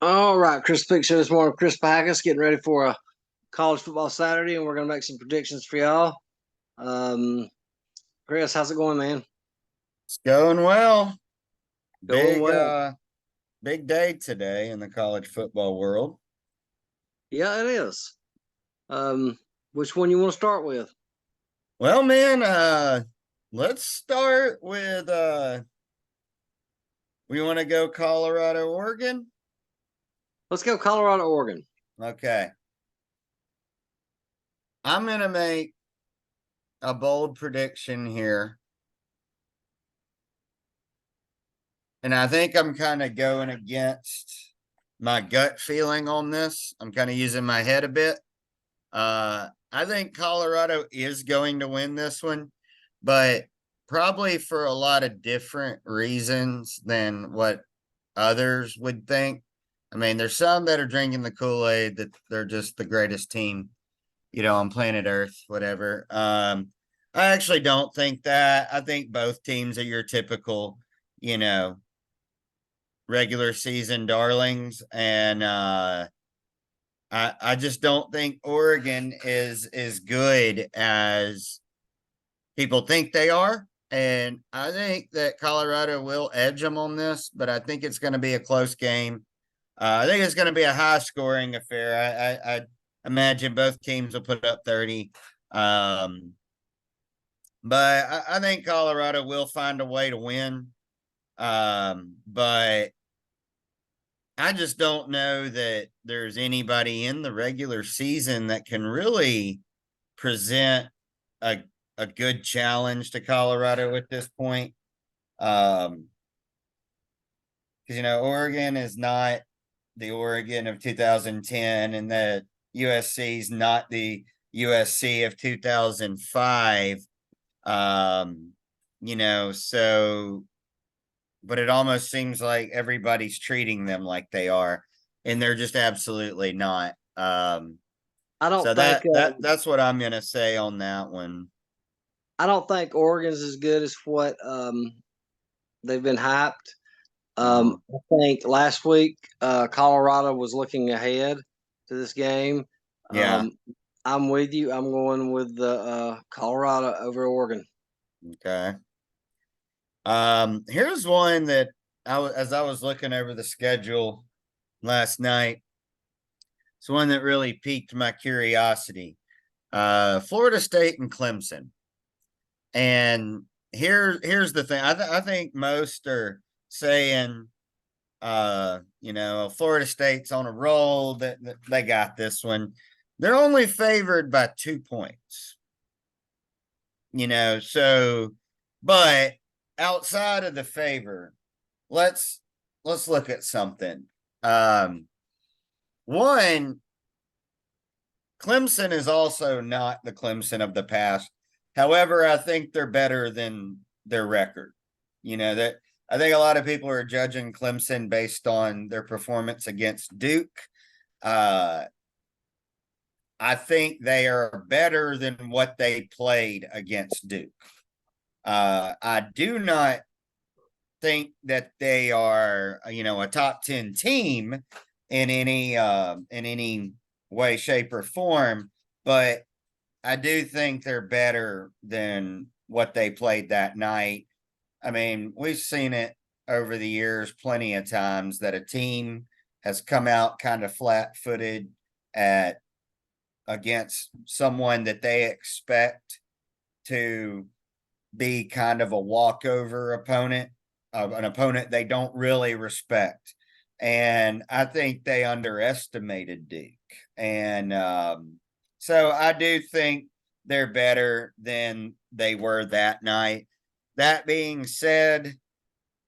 All right, Chris Pick Show this morning. Chris Packus getting ready for a college football Saturday, and we're going to make some predictions for y'all. Um, Chris, how's it going, man? It's going well. Going Big well. big day today in the college football world. Yeah, it is. Um, which one you want to start with? Well, man, let's start with we want to go Colorado, Oregon. Let's go Colorado, Oregon. Okay. I'm going to make a bold prediction here. And I think I'm kind of going against my gut feeling on this. I'm kind of using my head a bit. I think Colorado is going to win this one, but probably for a lot of different reasons than what others would think. I mean, there's some that are drinking the Kool-Aid that they're just the greatest team, on planet Earth, whatever. I actually don't think that. I think both teams are your typical, you know, regular season darlings, and I just don't think Oregon is as good as people think they are. And I think that Colorado will edge them on this, but I think it's going to be a close game. I think it's going to be a high scoring affair. I imagine both teams will put up 30. But I think Colorado will find a way to win. But I just don't know that there's anybody in the regular season that can really present a a good challenge to Colorado at this point. Because Oregon is not the Oregon of 2010, and the USC is not the USC of 2005. So but it almost seems like everybody's treating them like they are, and they're just absolutely not. I So don't think that's what I'm gonna say on that one. I don't think Oregon's as good as what they've been hyped. Mhm. I think last week Colorado was looking ahead to this game. Yeah. Um, I'm with you. I'm going with the Colorado over Oregon. Okay. Here's one that as I was looking over the schedule last night, it's one that really piqued my curiosity. Florida State and Clemson. And here's the thing. I think most are saying Florida State's on a roll, that they got this one. They're only favored by 2 points. So but outside of the favor, let's let's look at something. Um, One, Clemson is also not the Clemson of the past. However, I think they're better than their record. That I think a lot of people are judging Clemson based on their performance against Duke. Uh, I think they are better than what they played against Duke. I do not think that they are, a top 10 team in any way, shape, or form, but I do think they're better than what they played that night. I mean, we've seen it over the years plenty of times that a team has come out kind of flat-footed at against someone that they expect to be kind of a walkover opponent, an opponent they don't really respect. And I think they underestimated Duke. And so I do think they're better than they were that night. That being said,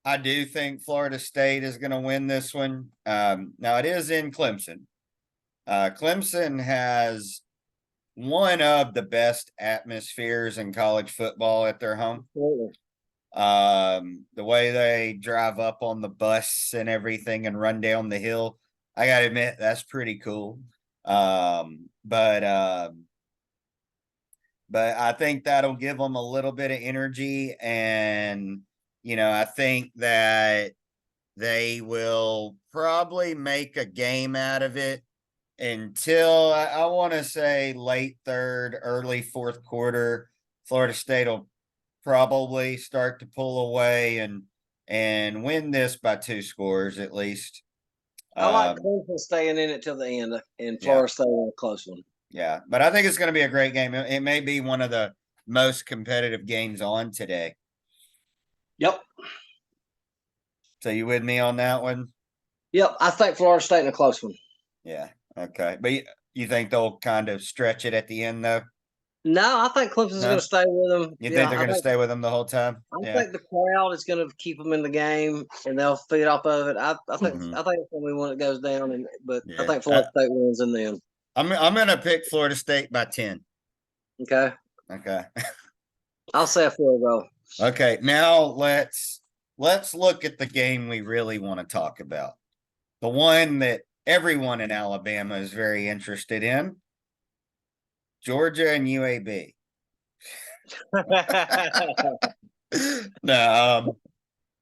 I do think Florida State is going to win this one. Now, it is in Clemson. Clemson has one of the best atmospheres in college football at their home. Absolutely. The way they drive up on the bus and everything and run down the hill, I gotta admit that's pretty cool. But I think that'll give them a little bit of energy, and I think that they will probably make a game out of it until I want to say late third, early fourth quarter. Florida State will probably start to pull away and win this by 2 scores at least. I like Clemson staying in it till the end, and Yeah. Florida State in a close one. Yeah, but I think it's going to be a great game. It may be one of the most competitive games on today. Yep. So you with me on that one? Yep. I think Florida State in a close one. Yeah. Okay. But you think they'll kind of stretch it at the end, though? No, I think Clemson's No? going to stay with them. You think they're going to stay with them the whole time? I Yeah. think the crowd is going to keep them in the game, and they'll feed off of it. I think Mhm. I think it's going to be when it goes down, but I Yeah. think Florida State wins in the end. I'm going to pick Florida State by 10. Okay. Okay. I'll say a field goal. Okay. Now let's look at the game we really want to talk about. The one that everyone in Alabama is very interested in. Georgia and UAB. No,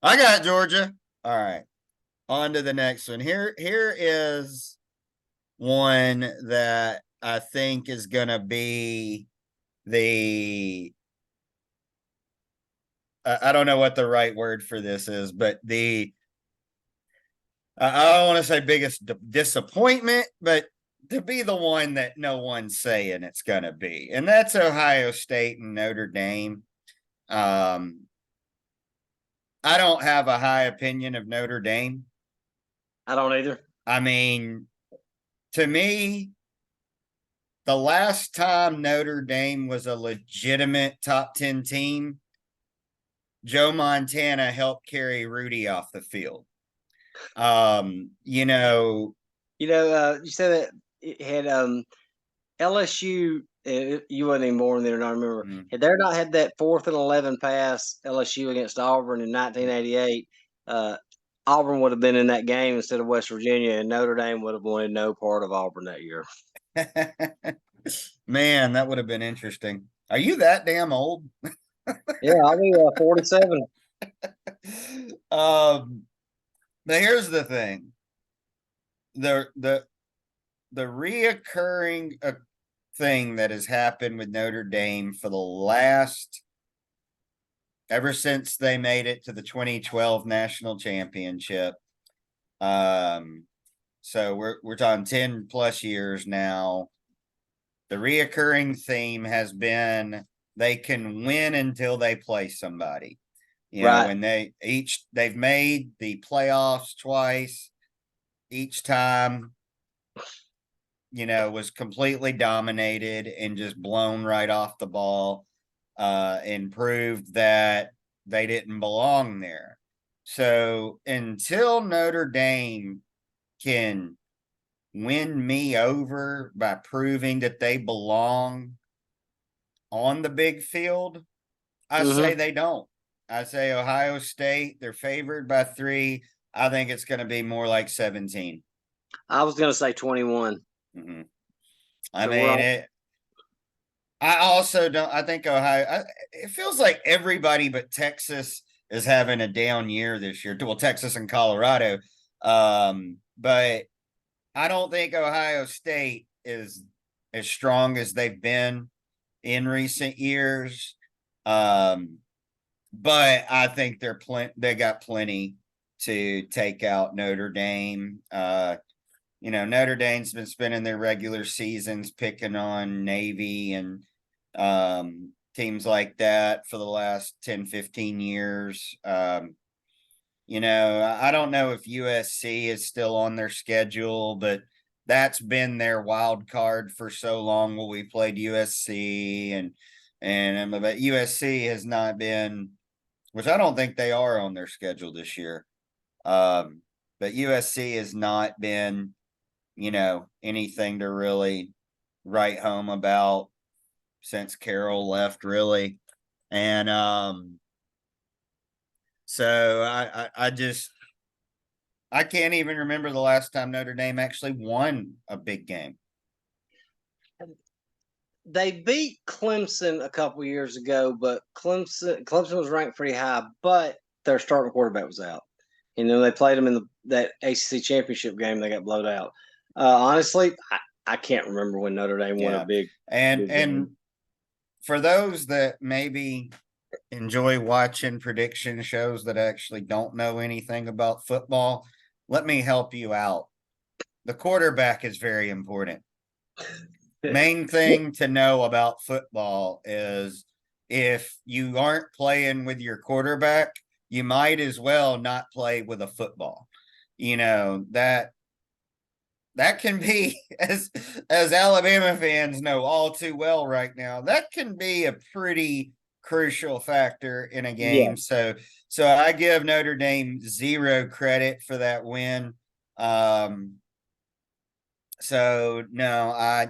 I got Georgia. All right. On to the next one. Here is one that I think is gonna be the I don't know what the right word for this is, but I don't want to say biggest disappointment, but to be the one that no one's saying it's going to be. And that's Ohio State and Notre Dame. I don't have a high opinion of Notre Dame. I don't either. I mean, to me, the last time Notre Dame was a legitimate top 10 team, Joe Montana helped carry Rudy off the field. You said that it had LSU. You wasn't even born there, and I remember. Had they not had that 4th and 11 pass LSU against Auburn in 1988, Auburn would have been in that game instead of West Virginia, and Notre Dame would have wanted no part of Auburn that year. Man, that would have been interesting. Are you that damn old? Yeah, I'll be 47. But here's the thing: the reoccurring thing that has happened with Notre Dame for the last ever since they made it to the 2012 national championship. So we're talking 10 plus years now. The reoccurring theme has been they can win until they play somebody. You know, when they've made the playoffs twice, each time, was completely dominated and just blown right off the ball, and proved that they didn't belong there. So until Notre Dame can win me over by proving that they belong on the big field, I say they don't. I say Ohio State, they're favored by 3. I think it's going to be more like 17. I was going to say 21. Mm-hmm. I mean, I also don't. I think Ohio. It feels like everybody but Texas is having a down year this year. Well, Texas and Colorado, but I don't think Ohio State is as strong as they've been in recent years. But I think they got plenty to take out Notre Dame. Notre Dame's been spending their regular seasons picking on Navy and teams like that for the last 10, 15 years. I don't know if USC is still on their schedule, but that's been their wild card for so long. Well, we played USC and but USC has not been, which I don't think they are on their schedule this year. But USC has not been, anything to really write home about since Carroll left, really. And so I can't even remember the last time Notre Dame actually won a big game. They beat Clemson a couple years ago, but Clemson was ranked pretty high, but their starting quarterback was out. And then they played them in that ACC championship game. They got blowed out. Honestly, I can't remember when Notre Dame won a big and game. For those that maybe enjoy watching prediction shows that actually don't know anything about football, let me help you out. The quarterback is very important. Main thing to know about football is if you aren't playing with your quarterback, you might as well not play with a football. You know, that can be, as Alabama fans know all too well right now, that can be a pretty crucial factor in a game. Yeah. So I give Notre Dame zero credit for that win. So no,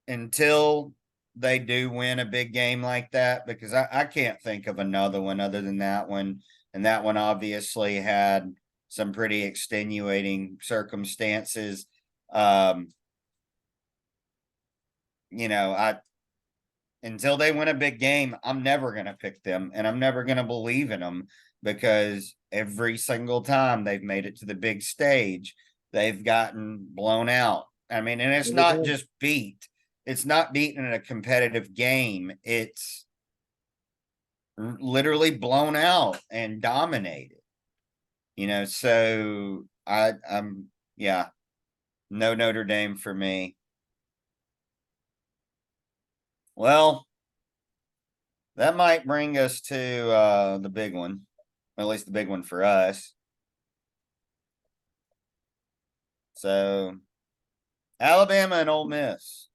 until they do win a big game like that, because I can't think of another one other than that one. And that one obviously had some pretty extenuating circumstances. You know, until they win a big game, I'm never going to pick them and I'm never going to believe in them, because every single time they've made it to the big stage, they've gotten blown out. I mean, and it's not just beat. It's not beaten in a competitive game. It's literally blown out and dominated. You know, so I'm yeah, no Notre Dame for me. Well, that might bring us to the big one, at least the big one for us. So, Alabama and Ole Miss.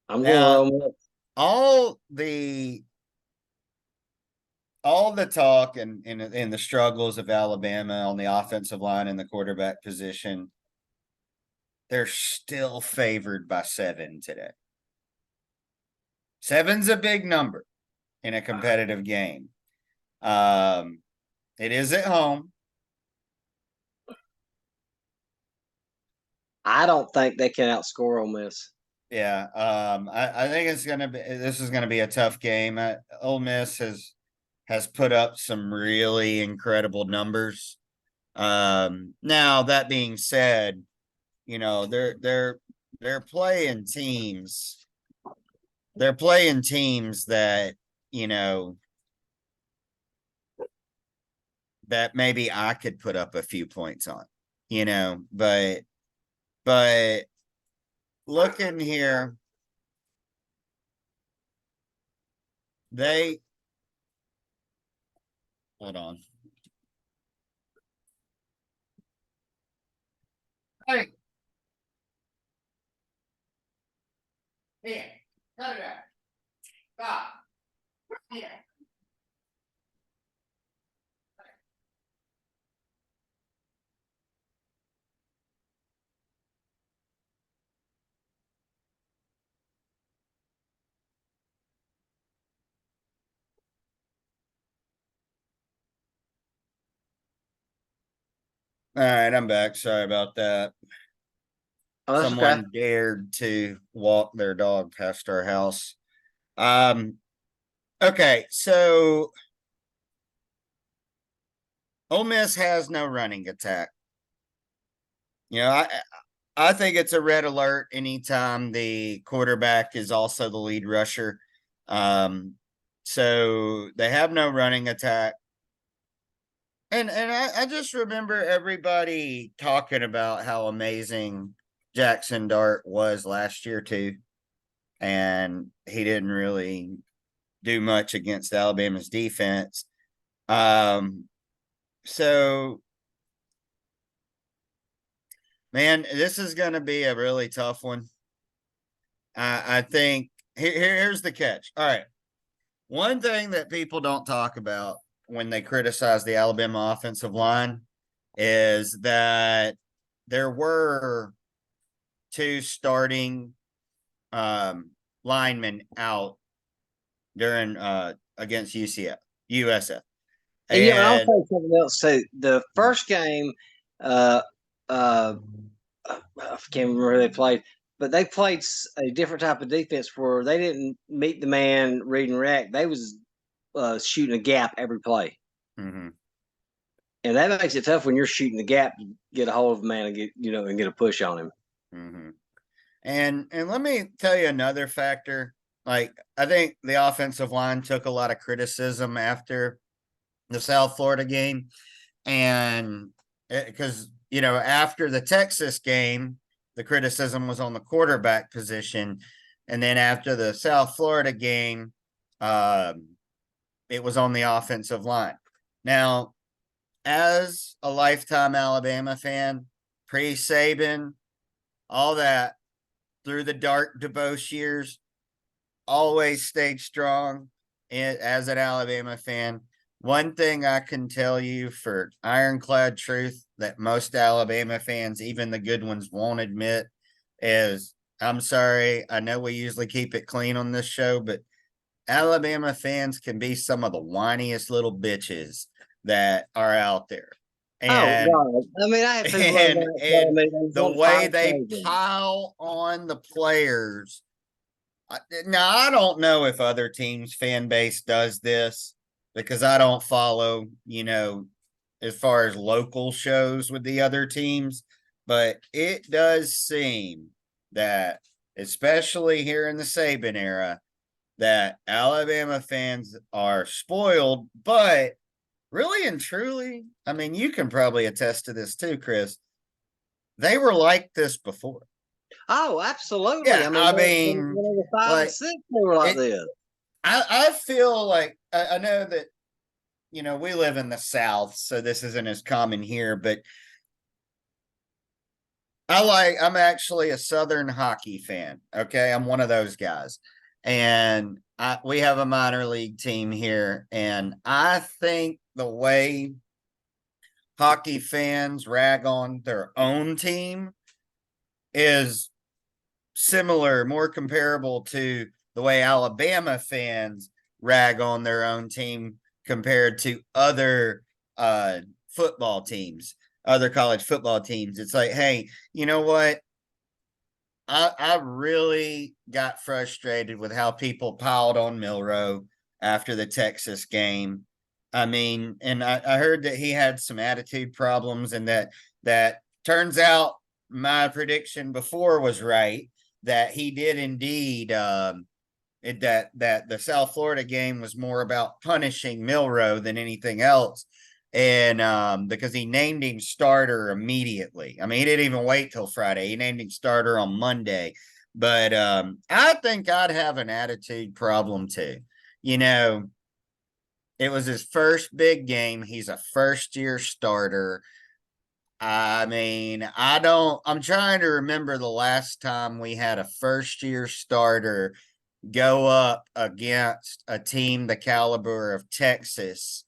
I'm Now, going Ole Miss. all the talk and the struggles of Alabama on the offensive line and the quarterback position, they're still favored by 7 today. 7's a big number in a competitive game. It is at home. I don't think they can outscore Ole Miss. Yeah, I think this is gonna be a tough game. Ole Miss has put up some really incredible numbers. Now that being said, you know, they're playing teams. They're playing teams that, you know, that maybe I could put up a few points on, you know, but looking here, hold on. Hey. Yeah. Cut it out. Stop. Yeah. All right, I'm back. Sorry about that. Oh, that's Someone okay. dared to walk their dog past our house. Okay, so Ole Miss has no running attack. You know, I think it's a red alert anytime the quarterback is also the lead rusher. So they have no running attack. And I just remember everybody talking about how amazing Jackson Dart was last year too. And he didn't really do much against Alabama's defense. So man, this is going to be a really tough one. I think here's the catch. All right. One thing that people don't talk about when they criticize the Alabama offensive line is that there were 2 starting linemen out during against USF. And I'll And say something else too. The first game, uh, uh, I can't remember who they played, but they played a different type of defense where they didn't meet the man, read and react. They was shooting a gap every play. Mm-hmm. And that makes it tough when you're shooting the gap, get a hold of a man and get a push on him. Mm-hmm. And let me tell you another factor. Like, I think the offensive line took a lot of criticism after the South Florida game. And because, after the Texas game, the criticism was on the quarterback position. And then after the South Florida game, it was on the offensive line. Now, as a lifetime Alabama fan, pre-Saban, all that, through the dark DeBosch years, always stayed strong as an Alabama fan. One thing I can tell you for ironclad truth that most Alabama fans, even the good ones, won't admit is, I'm sorry, I know we usually keep it clean on this show, but Alabama fans can be some of the whiniest little bitches that are out there. And, God. I mean, I have people and the way they pile on the players. Now, I don't know if other teams' fan base does this because I don't follow, as far as local shows with the other teams, but it does seem that, especially here in the Saban era, that Alabama fans are spoiled, but really and truly, I mean, you can probably attest to this too, Chris. They were like this before. Oh, absolutely. Yeah, when they were 5 and 6, they were like this. I feel like I know that we live in the South, so this isn't as common here, but I'm actually a Southern hockey fan. Okay, I'm one of those guys, and we have a minor league team here, and I think the way hockey fans rag on their own team is similar, more comparable to the way Alabama fans rag on their own team compared to other football teams, other college football teams. It's like, hey, you know what? I really got frustrated with how people piled on Milroe after the Texas game. I mean, and I heard that he had some attitude problems, and that turns out my prediction before was right, that he did indeed that the South Florida game was more about punishing Milroe than anything else. And because he named him starter immediately. I mean, he didn't even wait till Friday. He named him starter on Monday. But I think I'd have an attitude problem too. It was his first big game. He's a first-year starter. I mean, I'm trying to remember the last time we had a first-year starter go up against a team the caliber of Texas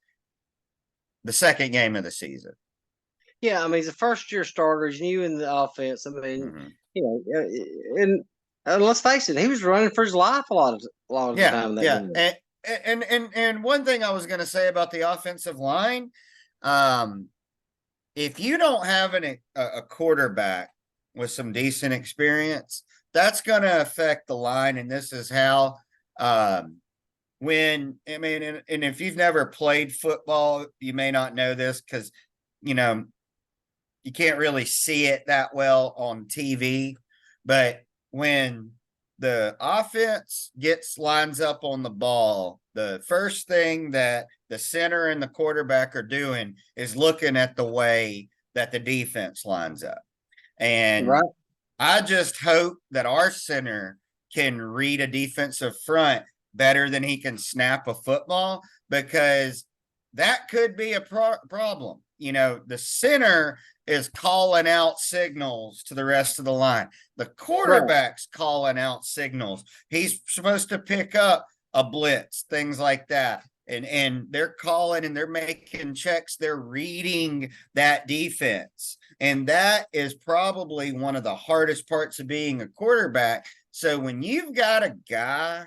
the second game of the season. Yeah, I mean, he's a first-year starter. He's new in the offense. I mean, and let's face it, he was running for his life a lot of the time. And one thing I was going to say about the offensive line, if you don't have a quarterback with some decent experience, that's going to affect the line. And this is how, and if you've never played football, you may not know this because, you can't really see it that well on TV. But when the offense lines up on the ball, the first thing that the center and the quarterback are doing is looking at the way that the defense lines up. And I just hope that our center can read a defensive front better than he can snap a football, because that could be a problem. The center is calling out signals to the rest of the line. The quarterback's calling out signals. He's supposed to pick up a blitz, things like that. And they're calling and they're making checks. They're reading that defense. And that is probably one of the hardest parts of being a quarterback. So when you've got a guy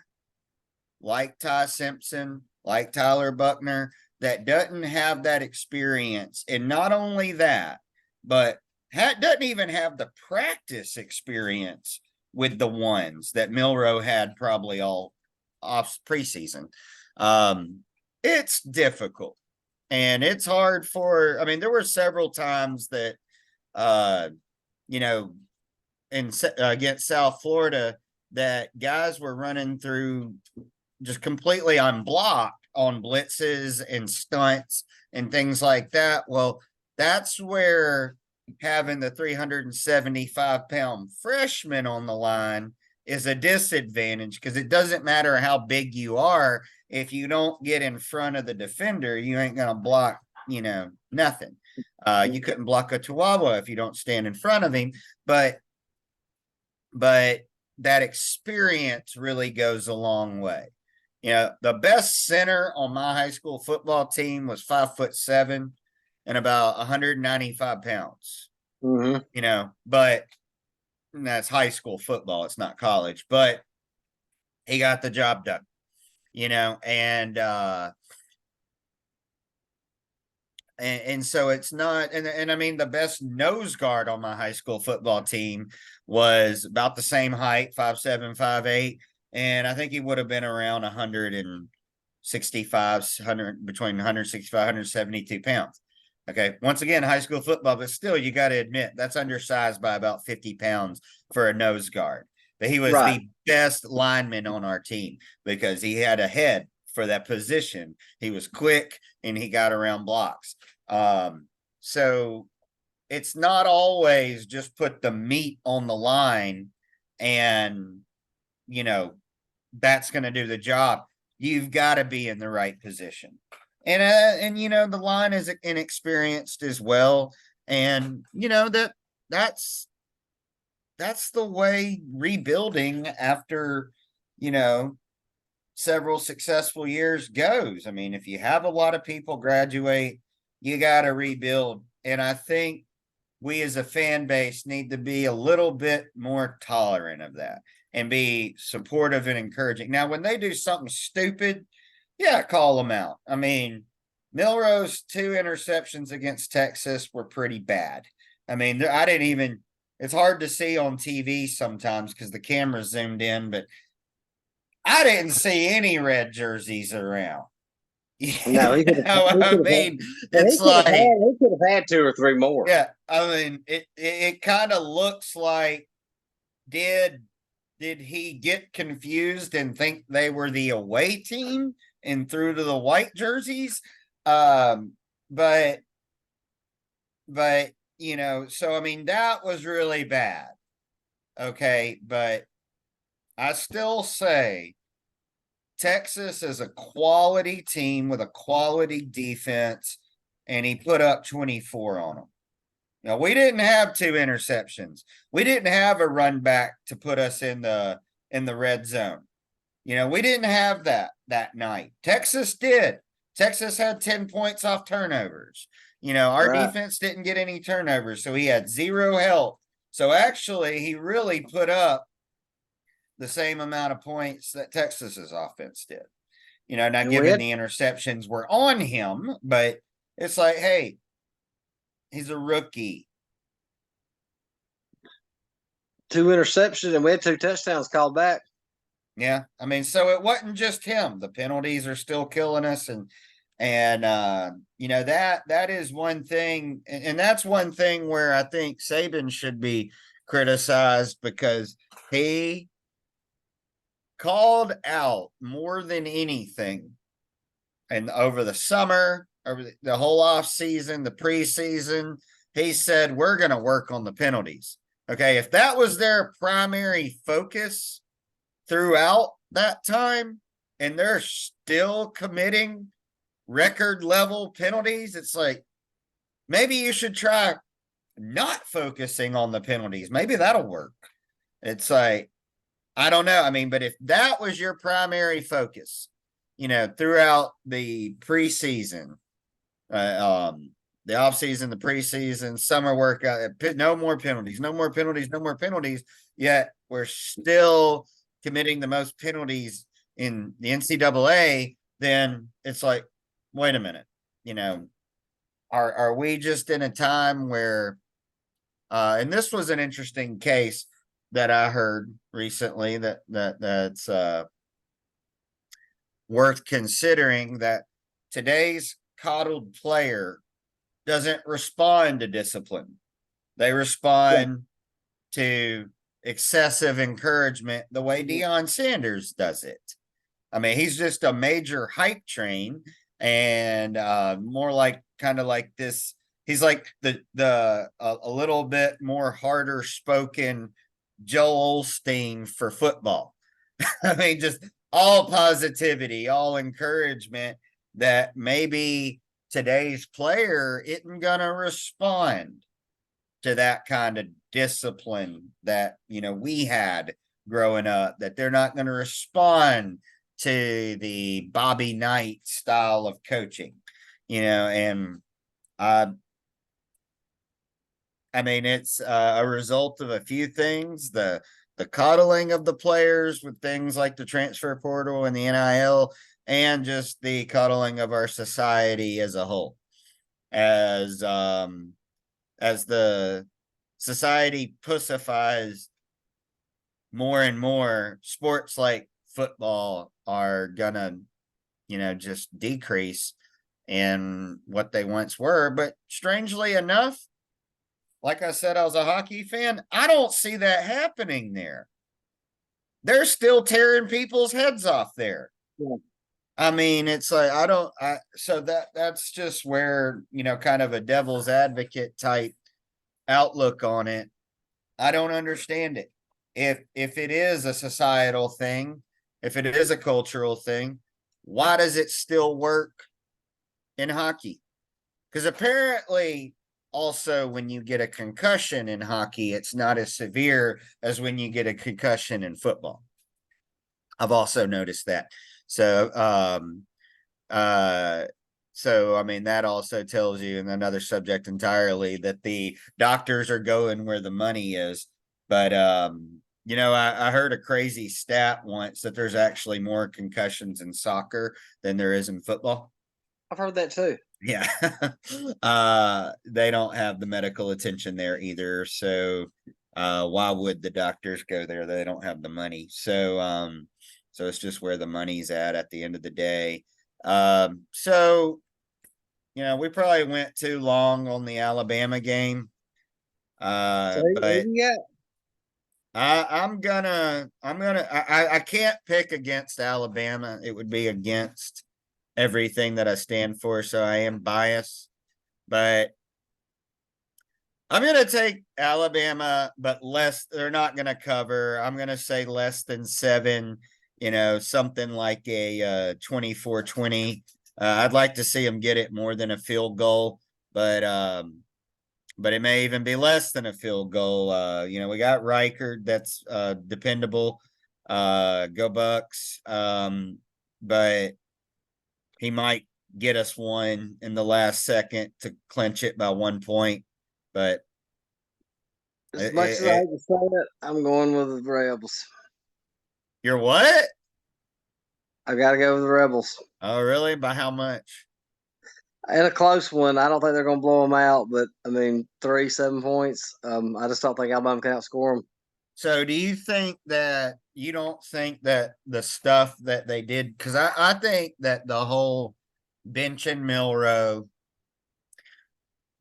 like Ty Simpson, like Tyler Buckner, that doesn't have that experience, and not only that, but doesn't even have the practice experience with the ones that Milroe had probably all off preseason. it's difficult. And it's hard for, I mean, there were several times that, you know, against South Florida, that guys were running through just completely unblocked on blitzes and stunts and things like that. Well, that's where having the 375-pound freshman on the line is a disadvantage, because it doesn't matter how big you are. If you don't get in front of the defender, you ain't going to block, nothing. You couldn't block a Chihuahua if you don't stand in front of him. But that experience really goes a long way. The best center on my high school football team was 5'7" and about 195 pounds. But that's high school football. It's not college, but he got the job done, and so it's not, and I mean, the best nose guard on my high school football team was about the same height, 5'7", 5'8", and I think he would have been around 165, between 165, 172 pounds. Okay. Once again, high school football, but still, you got to admit that's undersized by about 50 pounds for a nose guard. But he was the best lineman on our team because he had a head for that position. He was quick and he got around blocks. So it's not always just put the meat on the line and, that's going to do the job. You've got to be in the right position. And the line is inexperienced as well. And, that's the way rebuilding after, several successful years goes. I mean, if you have a lot of people graduate, you got to rebuild. And I think we as a fan base need to be a little bit more tolerant of that and be supportive and encouraging. Now, when they do something stupid, yeah, call them out. I mean, Milroe's 2 interceptions against Texas were pretty bad. I mean, it's hard to see on TV sometimes because the camera zoomed in, but I didn't see any red jerseys around. No, he could have. It's like he could have had 2 or 3 more. Yeah, I mean, it kind of looks like did he get confused and think they were the away team and threw to the white jerseys? But so I mean, that was really bad. Okay, but I still say Texas is a quality team with a quality defense, and he put up 24 on them. We didn't have 2 interceptions. We didn't have a run back to put us in the red zone. We didn't have that night. Texas did. Texas had 10 points off turnovers. Our defense didn't get any turnovers, so he had 0 help. So actually, he really put up the same amount of points that Texas's offense did. Now given the interceptions were on him, but it's like, hey, he's a rookie. 2 interceptions, and we had 2 touchdowns called back. Yeah, I mean, so it wasn't just him. The penalties are still killing us, and that is one thing, and that's one thing where I think Saban should be criticized, because he called out more than anything, and over the summer, over the whole off season, the preseason, he said, we're going to work on the penalties. Okay, if that was their primary focus throughout that time, and they're still committing record level penalties, it's like, maybe you should try not focusing on the penalties. Maybe that'll work. It's like, I don't know. I mean, but if that was your primary focus, throughout the preseason, the offseason, the preseason, summer workout, no more penalties, no more penalties, no more penalties, yet we're still committing the most penalties in the NCAA, then it's like, wait a minute, are we just in a time where, and this was an interesting case that I heard recently that's worth considering, that today's coddled player doesn't respond to discipline. They respond to excessive encouragement the way Deion Sanders does it. I mean, he's just a major hype train, and more like kind of like this. He's like a little bit more harder spoken Joel Osteen for football. I mean, just all positivity, all encouragement that maybe today's player isn't going to respond to that kind of discipline that, we had growing up, that they're not going to respond to the Bobby Knight style of coaching, and I mean, it's a result of a few things. The coddling of the players with things like the transfer portal and the NIL, and just the coddling of our society as a whole. As the society pussifies more and more, sports like football are gonna, just decrease in what they once were. But strangely enough, like I said, I was a hockey fan. I don't see that happening there. They're still tearing people's heads off there. Yeah. I mean, it's like, so that's just where, kind of a devil's advocate type outlook on it. I don't understand it. If it is a societal thing, if it is a cultural thing, why does it still work in hockey? Because apparently, also, when you get a concussion in hockey, it's not as severe as when you get a concussion in football. I've also noticed that. So, I mean, that also tells you, in another subject entirely, that the doctors are going where the money is. But, I heard a crazy stat once that there's actually more concussions in soccer than there is in football. I've heard that too. Yeah. They don't have the medical attention there either. So why would the doctors go there? They don't have the money. So it's just where the money's at the end of the day. So we probably went too long on the Alabama game. But I can't pick against Alabama. It would be against everything that I stand for, so I am biased, but I'm going to take Alabama, but less. They're not going to cover. I'm going to say less than 7, something like a 24-20. I'd like to see them get it more than a field goal, but it may even be less than a field goal. We got Reichard, that's dependable. Go Bucks. But he might get us one in the last second to clinch it by 1 point. But as much as I hate to say it, I'm going with the Rebels. You're what? I got to go with the Rebels. Oh, really? By how much? In a close one, I don't think they're going to blow them out, but I mean, 7 points. I just don't think Alabama can outscore them. So, do you don't think that the stuff that they did? Because I think that the whole benching Milroe,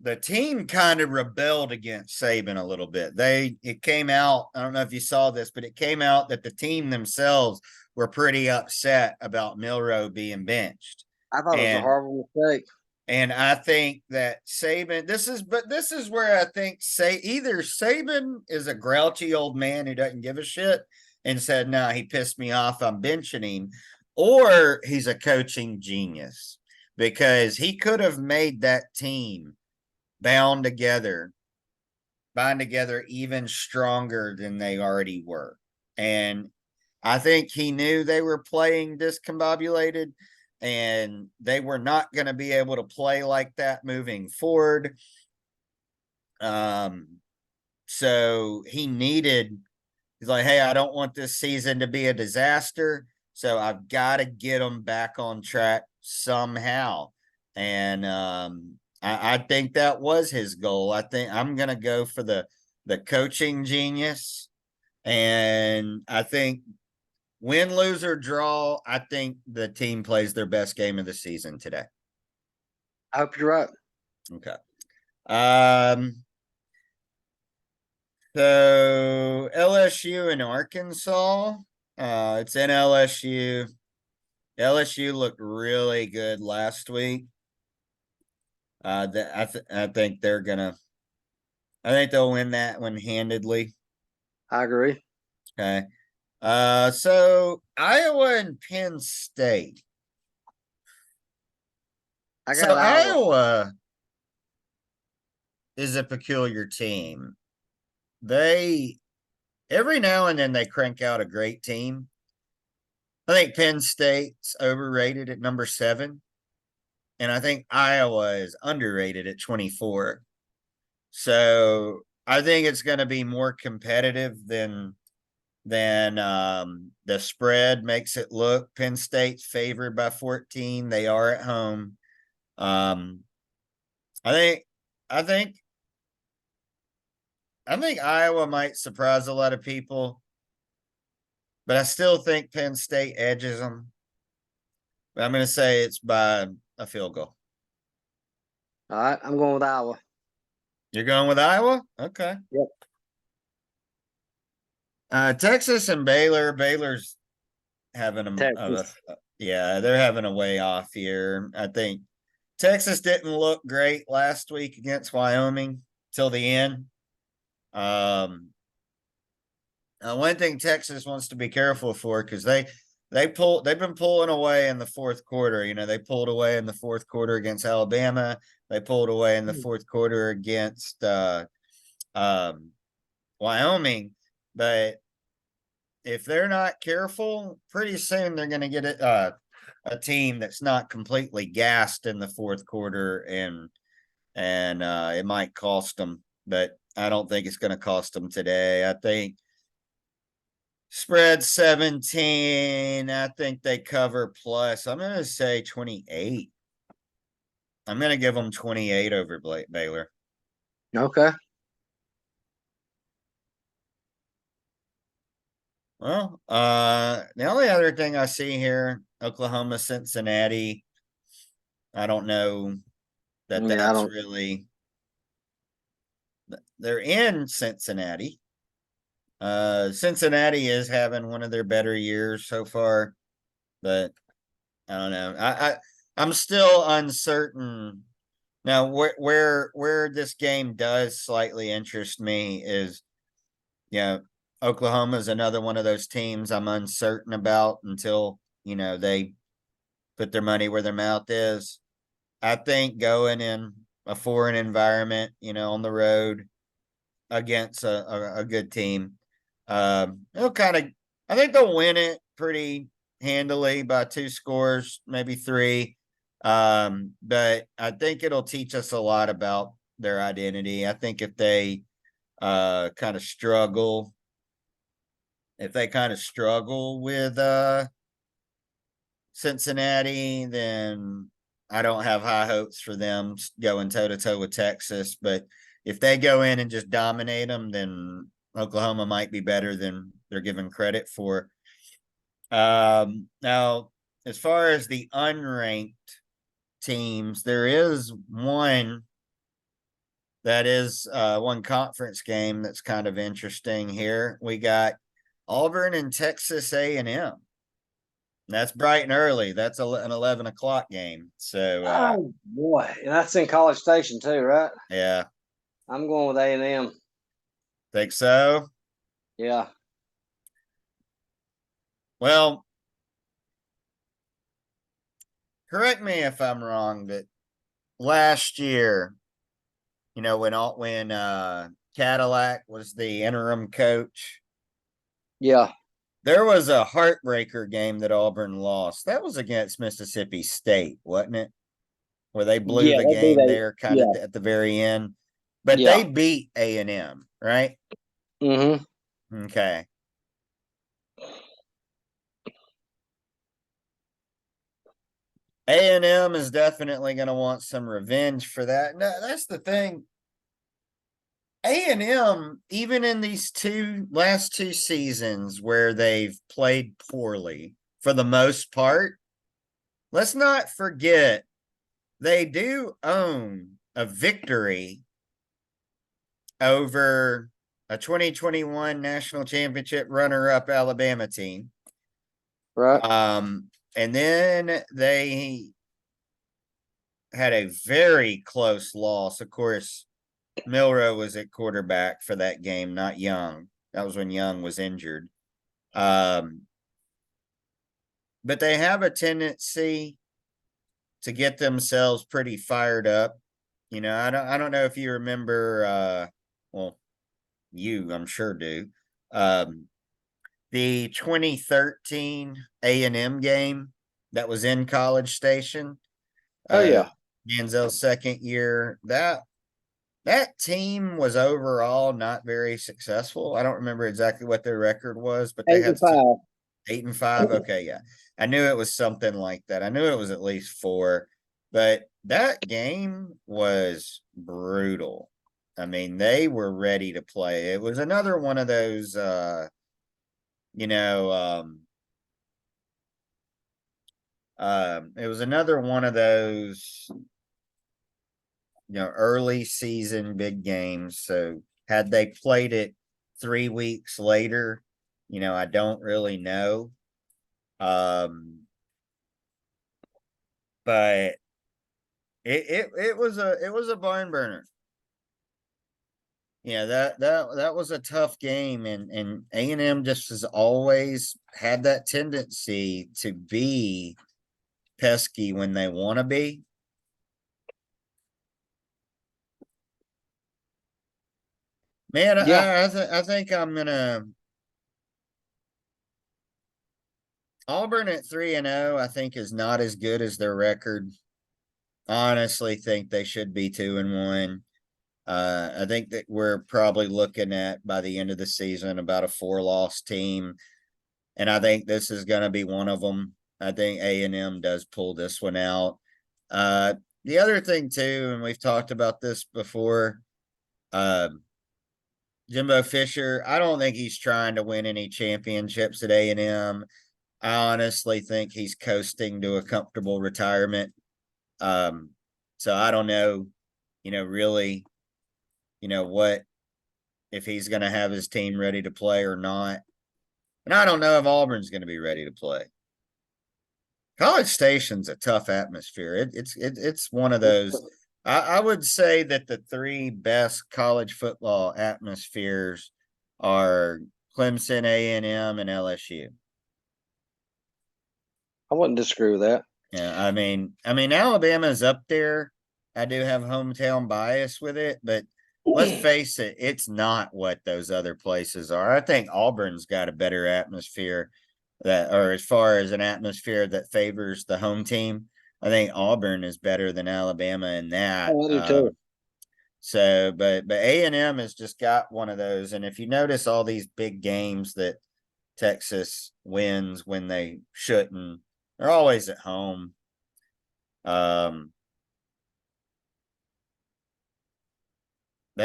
the team kind of rebelled against Saban a little bit. It came out, I don't know if you saw this, but it came out that the team themselves were pretty upset about Milroe being benched. I thought it was a horrible mistake. And I think that Saban, this is where I think either Saban is a grouchy old man who doesn't give a shit and said, "No, he pissed me off, I'm benching him," or he's a coaching genius, because he could have made that team bind together even stronger than they already were. And I think he knew they were playing discombobulated, and they were not going to be able to play like that moving forward. So he's like, hey, I don't want this season to be a disaster, so I've got to get them back on track somehow. And I think that was his goal. I think I'm going to go for the coaching genius. And I think win, lose, or draw, I think the team plays their best game of the season today. I hope you're right. Okay. So LSU and Arkansas. It's in LSU. LSU looked really good last week. I think they're gonna. I think they'll win that one handedly. I agree. Okay. So Iowa and Penn State. I So got Iowa. Iowa is a peculiar team. They every now and then they crank out a great team. I think Penn State's overrated at number 7, and I think Iowa is underrated at 24. So I think it's going to be more competitive than the spread makes it look. Penn State's favored by 14. They are at home. Um, I think I think I think Iowa might surprise a lot of people, but I still think Penn State edges them. But I'm going to say it's by a field goal. All right, I'm going with Iowa. You're going with Iowa? Okay. Yep. Texas and Baylor. Baylor's having they're having a way off here. I think Texas didn't look great last week against Wyoming till the end. One thing Texas wants to be careful for, because they've been pulling away in the fourth quarter. You know, they pulled away in the fourth quarter against Alabama. They pulled away in the fourth quarter against Wyoming. But if they're not careful, pretty soon they're going to get a team that's not completely gassed in the fourth quarter, and it might cost them. But I don't think it's going to cost them today. I think spread 17. I think they cover plus. I'm going to say 28. I'm going to give them 28 over Baylor. Okay. Well, the only other thing I see here, Oklahoma, Cincinnati. I don't know that's really. They're in Cincinnati. Cincinnati is having one of their better years so far, but I don't know. I'm still uncertain. Now, where this game does slightly interest me is, Oklahoma is another one of those teams I'm uncertain about until, they put their money where their mouth is. I think going in a foreign environment, on the road against a good team, it'll I think they'll win it pretty handily by 2 scores, maybe 3. But I think it'll teach us a lot about their identity. I think if they kind of struggle with Cincinnati, then I don't have high hopes for them going toe-to-toe with Texas. But if they go in and just dominate them, then Oklahoma might be better than they're given credit for. Now, as far as the unranked teams, there is one that is one conference game that's kind of interesting here. We got Auburn and Texas A&M. That's bright and early. That's an 11 o'clock game. So, oh boy, and that's in College Station too, right? Yeah. I'm going with A&M. Think so? Yeah. Well, correct me if I'm wrong, but last year, when Cadillac was the interim coach, yeah, there was a heartbreaker game that Auburn lost. That was against Mississippi State, wasn't it? Where they blew the game there kind of at the very end. But they beat A&M, right? Mm-hmm. Okay. A&M is definitely going to want some revenge for that. No, that's the thing. A&M, even in these last 2 seasons where they've played poorly for the most part, let's not forget they do own a victory over a 2021 national championship runner-up Alabama team. Right. And then they had a very close loss. Of course, Milroe was at quarterback for that game, not Young. That was when Young was injured. But they have a tendency to get themselves pretty fired up. You know, I don't know if you remember well, you I'm sure do. The 2013 A&M game that was in College Station. Oh yeah. Manziel's second year. That team was overall not very successful. I don't remember exactly what their record was, but they had 8-5. 8-5. Okay, yeah. I knew it was something like that. I knew it was at least 4, but that game was brutal. I mean, they were ready to play. It was another one of those you know, it was another one of those, early season big games. So had they played it 3 weeks later, I don't really know. But it was a barn burner. Yeah, that was a tough game, and A&M just has always had that tendency to be pesky when they want to be. Man, Yeah. I think I'm gonna Auburn at 3-0. I think is not as good as their record. Honestly, think they should be 2-1. I think that we're probably looking at by the end of the season about a 4-loss team, and I think this is going to be one of them. I think A&M does pull this one out. The other thing too, and we've talked about this before, Jimbo Fisher. I don't think he's trying to win any championships at A&M. I honestly think he's coasting to a comfortable retirement. So I don't know, really, what if he's going to have his team ready to play or not. And I don't know if Auburn's going to be ready to play. College Station's a tough atmosphere. It's one of those. I would say that the 3 best college football atmospheres are Clemson, A&M, and LSU. I wouldn't disagree with that. Yeah, I mean, Alabama's up there. I do have hometown bias with it, but let's face it, it's not what those other places are. I think Auburn's got a better atmosphere or as far as an atmosphere that favors the home team. I think Auburn is better than Alabama in that. Oh, I do too. So, but A&M has just got one of those, and if you notice all these big games that Texas wins when they shouldn't, they're always at home. They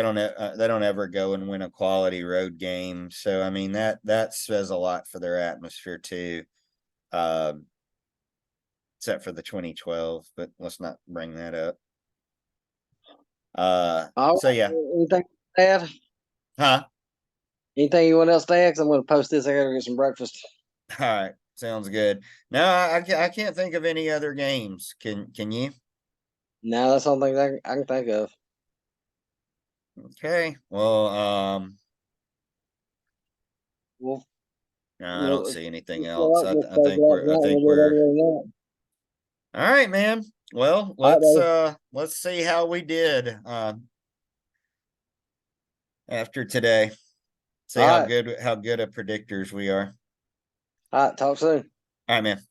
don't ever go and win a quality road game. So I mean that says a lot for their atmosphere too. Except for the 2012, but let's not bring that up. So yeah. Anything to add? Huh? Anything anyone else to add? 'Cause I'm going to post this. I got to get some breakfast. All right. Sounds good. No, I can't think of any other games. Can you? No, that's the only thing I can think of. Okay. Well, Well, no, I don't see anything else. all I think we're all right, man. Well, let's see how we did after today. See how good of predictors we are. All right, talk soon. All right, man.